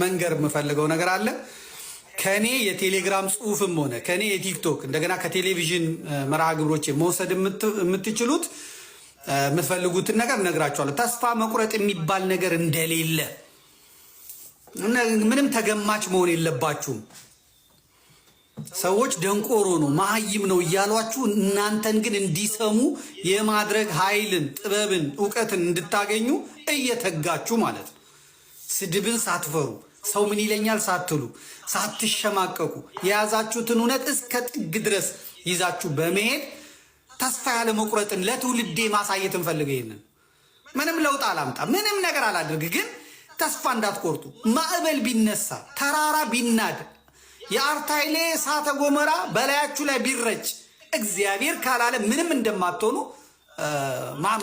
መንገር የምፈልገው ነገር አለ። ከኔ የቴሌግራም ጽሁፍም ሆነ ከኔ የቲክቶክ እንደገና ከቴሌቪዥን መርሃ ግብሮች መውሰድ የምትችሉት የምትፈልጉትን ነገር እነግራችኋለሁ። ተስፋ መቁረጥ የሚባል ነገር እንደሌለ ምንም ተገማች መሆን የለባችሁም። ሰዎች ደንቆሮ ነው መሀይም ነው እያሏችሁ እናንተን ግን እንዲሰሙ የማድረግ ኃይልን፣ ጥበብን፣ እውቀትን እንድታገኙ እየተጋችሁ ማለት ነው። ስድብን ሳትፈሩ ሰው ምን ይለኛል ሳትሉ ሳትሸማቀቁ የያዛችሁትን እውነት እስከ ጥግ ድረስ ይዛችሁ በመሄድ ተስፋ ያለ መቁረጥን ለትውልዴ ማሳየት እንፈልገ። ይሄንን ምንም ለውጥ አላምጣ፣ ምንም ነገር አላድርግ፣ ግን ተስፋ እንዳትቆርጡ። ማዕበል ቢነሳ ተራራ ቢናድ የአርታይሌ እሳተ ገሞራ በላያችሁ ላይ ቢረጭ እግዚአብሔር ካላለ ምንም እንደማትሆኑ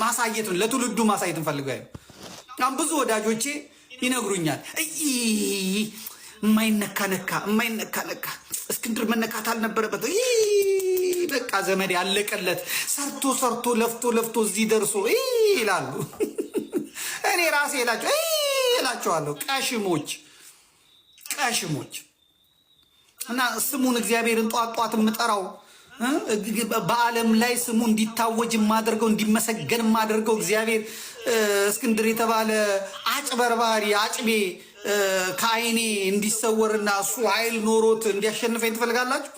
ማሳየትን ለትውልዱ ማሳየት እንፈልገው። አሁን ብዙ ወዳጆቼ ይነግሩኛል የማይነካ ነካ እስክንድር መነካት አልነበረበት፣ በቃ ዘመድ ያለቀለት ሰርቶ ለፍቶ እዚህ ደርሶ ይላሉ። እኔ ራሴ እላቸዋለሁ ቀሽሞች እና ስሙን እግዚአብሔርን ጧት የምጠራው በዓለም ላይ ስሙ እንዲታወጅ የማደርገው እንዲመሰገን የማደርገው እግዚአብሔር እስክንድር የተባለ አጭበርባሪ አጭቤ ከአይኔ እንዲሰወርና እሱ ኃይል ኖሮት እንዲያሸንፈኝ ትፈልጋላችሁ?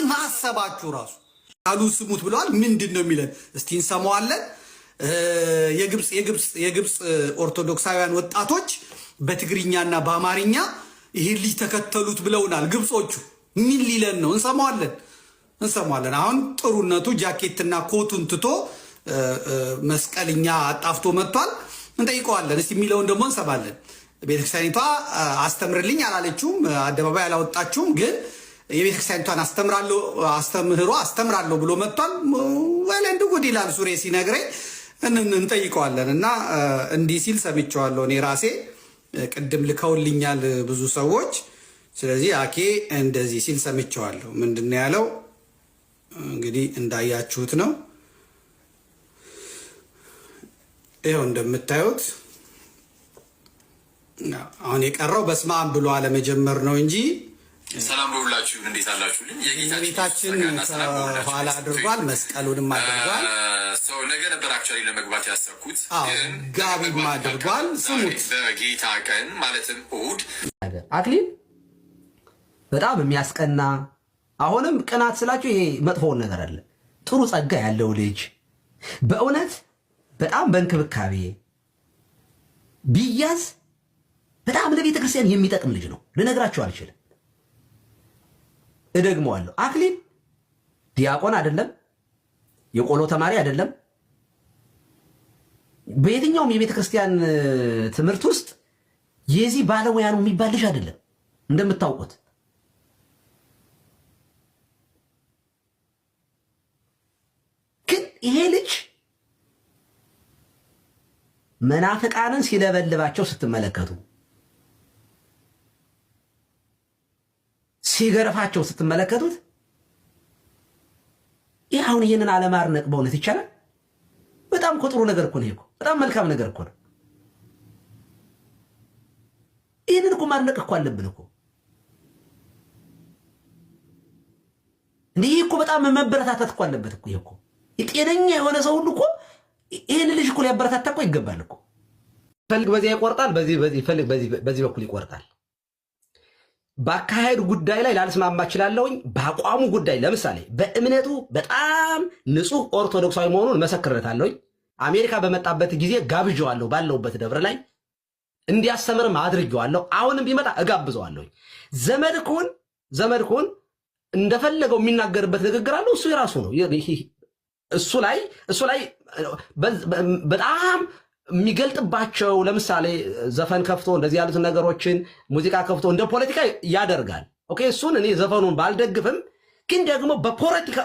ማሰባችሁ ራሱ አሉ ስሙት ብለዋል። ምንድን ነው የሚለን? እስቲ እንሰማዋለን። የግብፅ ኦርቶዶክሳውያን ወጣቶች በትግርኛና በአማርኛ ይሄን ልጅ ተከተሉት ብለውናል። ግብጾቹ ምን ሊለን ነው? እንሰማዋለን። አሁን ጥሩነቱ ጃኬትና ኮቱን ትቶ መስቀልኛ አጣፍቶ መጥቷል። እንጠይቀዋለን። እስቲ የሚለውን ደግሞ እንሰማለን። ቤተክርስቲያኒቷ አስተምርልኝ አላለችውም፣ አደባባይ አላወጣችውም። ግን የቤተክርስቲያኒቷን አስተምራለሁ ብሎ መጥቷል። ወለንድ ጉድ ይላል ሱሬ ሲነግረኝ። እንጠይቀዋለን እና እንዲህ ሲል ሰምቼዋለሁ እኔ ራሴ። ቅድም ልከውልኛል ብዙ ሰዎች። ስለዚህ አኬ እንደዚህ ሲል ሰምቼዋለሁ። ምንድን ነው ያለው? እንግዲህ እንዳያችሁት ነው። ይኸው እንደምታዩት አሁን የቀረው በስመ አብ ብሎ አለመጀመር ነው እንጂ ሰላም ለሁላችሁ፣ እንዴት አላችሁልኝ? የጌታችን ከኋላ አድርጓል፣ መስቀሉንም አድርጓል። ሰው ነገ ነበር አክቹዋሊ ለመግባት ያሰብኩት፣ ጋቢም አድርጓል። ስሙት፣ በጌታ ቀን ማለትም እሑድ አክሊል በጣም የሚያስቀና አሁንም ቅናት ስላችሁ ይሄ መጥፎውን ነገር አለ። ጥሩ ጸጋ ያለው ልጅ በእውነት በጣም በእንክብካቤ ቢያዝ በጣም ለቤተ ክርስቲያን የሚጠቅም ልጅ ነው። ልነግራችሁ አልችልም። እደግመዋለሁ። አክሊል ዲያቆን አይደለም፣ የቆሎ ተማሪ አይደለም። በየትኛውም የቤተ ክርስቲያን ትምህርት ውስጥ የዚህ ባለሙያ ነው የሚባል ልጅ አይደለም እንደምታውቁት። ግን ይሄ ልጅ መናፍቃንን ሲለበልባቸው ስትመለከቱ፣ ሲገርፋቸው ስትመለከቱት ይህ አሁን ይህንን አለማድነቅ በእውነት ይቻላል? በጣም እኮ ጥሩ ነገር እኮ ነው። በጣም መልካም ነገር እኮ ነው። ይህንን እኮ ማድነቅ እኮ አለብን እኮ። እንዲህ እኮ በጣም መበረታታት እኮ አለበት እኮ። ይሄ እኮ የጤነኛ የሆነ ሰው ሁሉ እኮ ይህን ልጅ እኮ ሊያበረታታ እኮ ይገባል እኮ። ፈልግ በዚህ ይቆርጣል፣ በዚህ በኩል ይቆርጣል። በአካሄዱ ጉዳይ ላይ ላልስማማ እችላለሁኝ። በአቋሙ ጉዳይ ለምሳሌ በእምነቱ በጣም ንጹህ ኦርቶዶክሳዊ መሆኑን መሰክርለታለሁኝ። አሜሪካ በመጣበት ጊዜ ጋብዣዋለሁ። ባለውበት ደብረ ላይ እንዲያስተምርም አድርጌዋለሁ። አሁንም ቢመጣ እጋብዘዋለሁኝ። ዘመድኩን እንደፈለገው የሚናገርበት ንግግር አለው። እሱ የራሱ ነው። እሱ ላይ በጣም የሚገልጥባቸው ለምሳሌ ዘፈን ከፍቶ እንደዚህ ያሉትን ነገሮችን ሙዚቃ ከፍቶ እንደ ፖለቲካ ያደርጋል። ኦኬ፣ እሱን እኔ ዘፈኑን ባልደግፍም ግን ደግሞ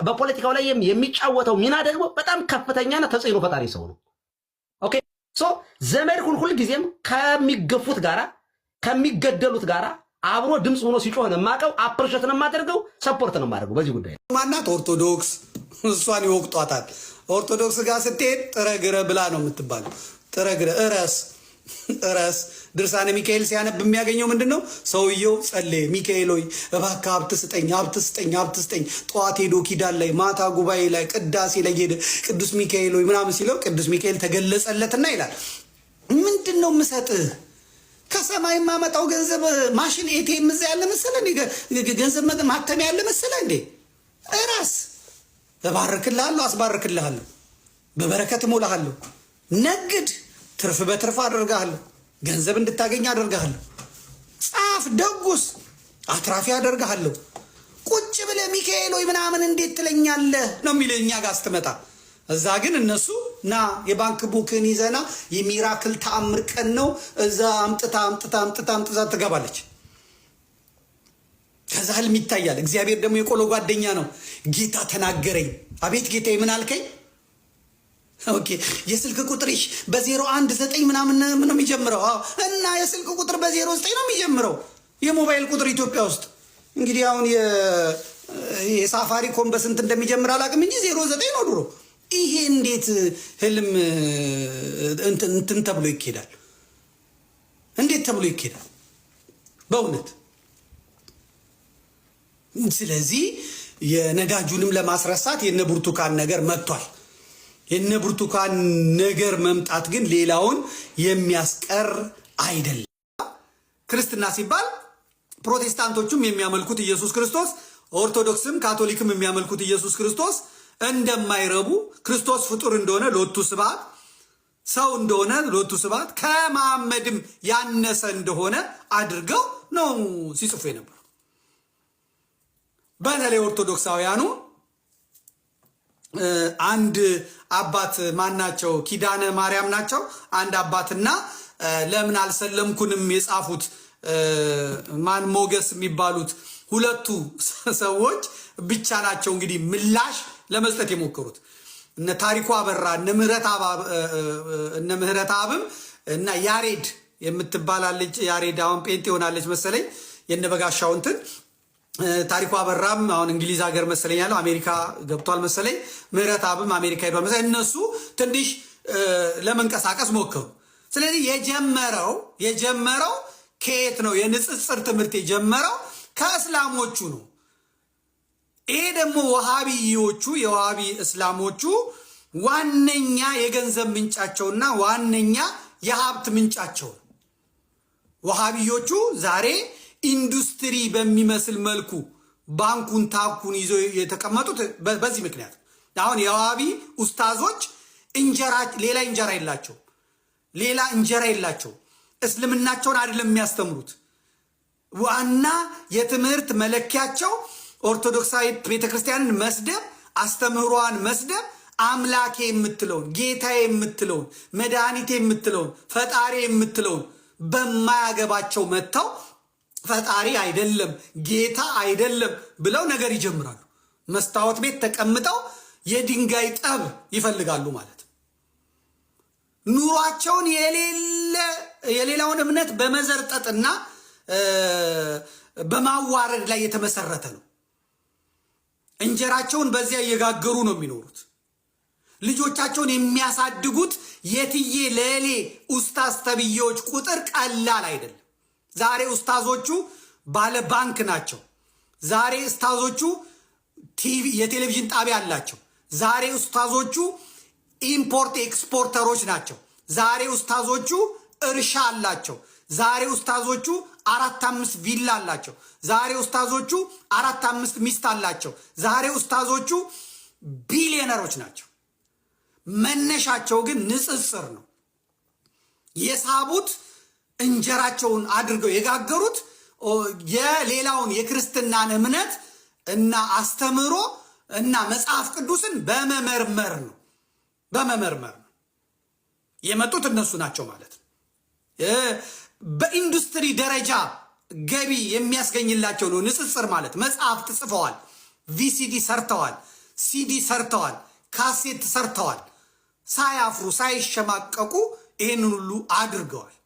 በፖለቲካው ላይ የሚጫወተው ሚና ደግሞ በጣም ከፍተኛና ተጽዕኖ ፈጣሪ ሰው ነው። ኦኬ፣ ዘመድኩን ሁልጊዜም ከሚገፉት ጋራ ከሚገደሉት ጋራ አብሮ ድምፅ ሆኖ ሲጮህ ነው የማውቀው። አፕሪሼት ነው የማደርገው፣ ሰፖርት ነው የማደርገው በዚህ ጉዳይ። ማናት ኦርቶዶክስ እሷን ይወቅጧታል። ኦርቶዶክስ ጋር ስትሄድ ጥረግረ ብላ ነው የምትባለው። ጥረግረ እረስ ድርሳነ ሚካኤል ሲያነብ የሚያገኘው ምንድን ነው? ሰውየው ጸለየ። ሚካኤል ሆይ እባክህ ሀብት ስጠኝ፣ ሀብት ስጠኝ፣ ሀብት ስጠኝ። ጠዋት ሄዶ ኪዳን ላይ፣ ማታ ጉባኤ ላይ፣ ቅዳሴ ላይ ሄደ ቅዱስ ሚካኤል ሆይ ምናምን ሲለው ቅዱስ ሚካኤል ተገለጸለትና ይላል ምንድን ነው የምሰጥህ? ከሰማይ የማመጣው ገንዘብ ማሽን ኤቲኤም እዛ ያለ መሰለህ? ገንዘብ ማተሚያ ያለ መሰለህ እንዴ? እራስ እባርክልሃለሁ፣ አስባርክልሃለሁ፣ በበረከት እሞልሃለሁ። ነግድ፣ ትርፍ በትርፍ አደርግሃለሁ፣ ገንዘብ እንድታገኝ አደርግሃለሁ። ጻፍ፣ ደጉስ፣ አትራፊ አደርግሃለሁ። ቁጭ ብለህ ሚካኤል ሆይ ምናምን እንዴት ትለኛለህ ነው የሚልህ እኛ ጋር ስትመጣ። እዛ ግን እነሱ ና የባንክ ቡክን ይዘና የሚራክል ተአምር ቀን ነው እዛ አምጥታ ትገባለች። ከዛ ህልም ይታያል። እግዚአብሔር ደግሞ የቆሎ ጓደኛ ነው። ጌታ ተናገረኝ። አቤት ጌታዬ ምን አልከኝ? ኦኬ የስልክ ቁጥርሽ በ019 ምናምን ነው የሚጀምረው። እና የስልክ ቁጥር በ09 ነው የሚጀምረው የሞባይል ቁጥር ኢትዮጵያ ውስጥ። እንግዲህ አሁን የሳፋሪኮም በስንት እንደሚጀምር አላውቅም እንጂ 09 ነው ድሮ። ይሄ እንዴት ህልም እንትን ተብሎ ይኬዳል? እንዴት ተብሎ ይኬዳል በእውነት? ስለዚህ የነዳጁንም ለማስረሳት የነ ብርቱካን ነገር መጥቷል። የነ ብርቱካን ነገር መምጣት ግን ሌላውን የሚያስቀር አይደለም። ክርስትና ሲባል ፕሮቴስታንቶቹም የሚያመልኩት ኢየሱስ ክርስቶስ፣ ኦርቶዶክስም ካቶሊክም የሚያመልኩት ኢየሱስ ክርስቶስ እንደማይረቡ፣ ክርስቶስ ፍጡር እንደሆነ ሎቱ ስብሐት፣ ሰው እንደሆነ ሎቱ ስብሐት፣ ከመሐመድም ያነሰ እንደሆነ አድርገው ነው ሲጽፉ የነበሩ። በተለይ ኦርቶዶክሳውያኑ አንድ አባት ማናቸው? ኪዳነ ማርያም ናቸው። አንድ አባትና ለምን አልሰለምኩንም የጻፉት ማን ሞገስ የሚባሉት ሁለቱ ሰዎች ብቻ ናቸው እንግዲህ ምላሽ ለመስጠት የሞከሩት። እነ ታሪኩ አበራ እነ ምህረት አብም እና ያሬድ የምትባላለች ያሬድ አሁን ጴንጤ ሆናለች መሰለኝ የነበጋሻው እንትን ታሪኩ አበራም አሁን እንግሊዝ ሀገር መሰለኝ ያለው አሜሪካ ገብቷል መሰለኝ። ምህረት አብም አሜሪካ ሄዷል መሰለኝ። እነሱ ትንሽ ለመንቀሳቀስ ሞከሩ። ስለዚህ የጀመረው ከየት ነው? የንጽጽር ትምህርት የጀመረው ከእስላሞቹ ነው። ይሄ ደግሞ ወሃቢዮቹ የወሃቢ እስላሞቹ ዋነኛ የገንዘብ ምንጫቸውና ዋነኛ የሀብት ምንጫቸው ነው። ወሃቢዮቹ ዛሬ ኢንዱስትሪ በሚመስል መልኩ ባንኩን ታኩን ይዞ የተቀመጡት በዚህ ምክንያት። አሁን የዋሃቢ ኡስታዞች ሌላ እንጀራ የላቸው። እስልምናቸውን አይደለም የሚያስተምሩት። ዋና የትምህርት መለኪያቸው ኦርቶዶክሳዊ ቤተክርስቲያንን መስደብ፣ አስተምህሯን መስደብ፣ አምላኬ የምትለውን ጌታዬ የምትለውን መድኃኒቴ የምትለውን ፈጣሪ የምትለውን በማያገባቸው መጥተው ፈጣሪ አይደለም ጌታ አይደለም ብለው ነገር ይጀምራሉ። መስታወት ቤት ተቀምጠው የድንጋይ ጠብ ይፈልጋሉ ማለት ነው። ኑሯቸውን የሌላውን እምነት በመዘርጠጥና በማዋረድ ላይ የተመሰረተ ነው። እንጀራቸውን በዚያ እየጋገሩ ነው የሚኖሩት። ልጆቻቸውን የሚያሳድጉት የትዬ ለሌ ኡስታዝ ተብዬዎች ቁጥር ቀላል አይደለም። ዛሬ ኡስታዞቹ ባለ ባንክ ናቸው። ዛሬ ኡስታዞቹ የቴሌቪዥን ጣቢያ አላቸው። ዛሬ ኡስታዞቹ ኢምፖርት ኤክስፖርተሮች ናቸው። ዛሬ ኡስታዞቹ እርሻ አላቸው። ዛሬ ኡስታዞቹ 4-5 ቪላ አላቸው። ዛሬ ኡስታዞቹ 4-5 ሚስት አላቸው። ዛሬ ኡስታዞቹ ቢሊዮነሮች ናቸው። መነሻቸው ግን ንጽጽር ነው። የሳቡት እንጀራቸውን አድርገው የጋገሩት የሌላውን የክርስትናን እምነት እና አስተምህሮ እና መጽሐፍ ቅዱስን በመመርመር ነው የመጡት እነሱ ናቸው ማለት ነው። በኢንዱስትሪ ደረጃ ገቢ የሚያስገኝላቸው ነው ንጽጽር ማለት። መጽሐፍት ጽፈዋል፣ ቪሲዲ ሰርተዋል፣ ሲዲ ሰርተዋል፣ ካሴት ሰርተዋል። ሳያፍሩ ሳይሸማቀቁ ይህንን ሁሉ አድርገዋል።